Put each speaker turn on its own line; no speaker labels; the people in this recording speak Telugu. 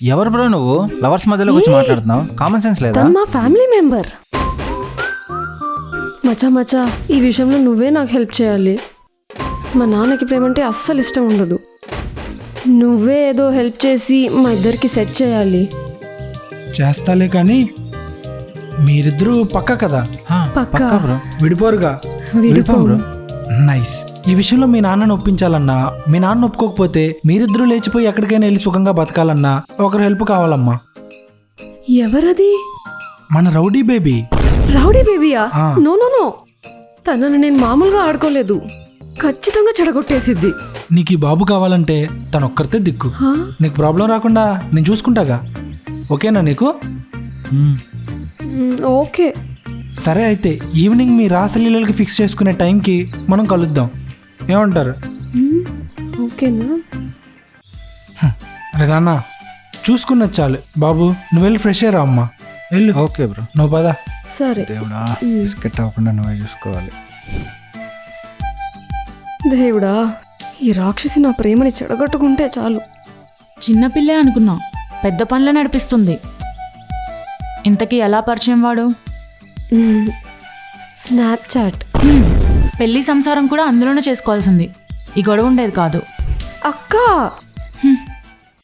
ఎవరు బ్రో నువ్వు లవర్స్ మధ్యలో వచ్చి మాట్లాడుతున్నావు? కామన్ సెన్స్ లేదా?
తను మా ఫ్యామిలీ మెంబర్. మచ్చా ఈ విషయంలో నువ్వే నాకు హెల్ప్ చేయాలి. మా నాన్నకి ప్రేమ అంటే అస్సలు ఇష్టం ఉండదు. నువ్వే ఏదో హెల్ప్ చేసి మా ఇద్దరికి సెట్ చేయాలి.
చేస్తాలే కానీ మీరిద్దరూ పక్క కదా,
పక్కా
బ్రో.
విడిపోరుగా.
విడిపోం
బ్రో.
నైస్. ఈ విషయంలో మీ నాన్నను ఒప్పించాలన్నా, మీ నాన్న ఒప్పుకోకపోతే మీరిద్దరూ లేచిపోయి ఎక్కడికైనా వెళ్ళి సుఖంగా బతకాలన్నా ఒకరు హెల్ప్ కావాలమ్మా.
ఎవరది?
మన రౌడీ బేబీ.
రౌడీ బేబీయా?
ఆ.
నో నో నో, తనని నేను మామూలుగా ఆడుకోలేదు, ఖచ్చితంగా చెడగొట్టేసిద్ది.
నీకు ఈ బాబు కావాలంటే తను ఒక్కరితే దిక్కు.
హా?
నీకు ప్రాబ్లం రాకుండా నేను చూసుకుంటాగా. ఓకేనా నీకు?
ఓకే.
సరే అయితే ఈవినింగ్ మీ రాసలీలకి ఫిక్స్ చేసుకునే టైంకి మనం కలుద్దాం. ఏమంటారు?
ఓకేనా?
అరే నాన్న చూసుకున్నది చాలు. బాబు నువ్వు వెళ్ళి ఫ్రెష్ అయ్యరా అమ్మా. వెళ్ళు.
Okay bro.
నువ్వు పదా.
సరే
దేవుడా, బిస్కెట్ అవ్వకుండా నువ్వే చూసుకోవాలి.
దేవుడా, ఈ రాక్షసి నా ప్రేమని చెడగొట్టుకుంటే చాలు.
చిన్నపిల్లే అనుకున్నాం, పెద్ద పనులు నడిపిస్తుంది. ఇంతకీ ఎలా పరిచయం వాడు?
స్నాప్చాట్.
పెళ్లి సంసారం కూడా అందులోనే చేసుకోవాల్సింది, ఈ గొడవ ఉండేది కాదు.
అక్క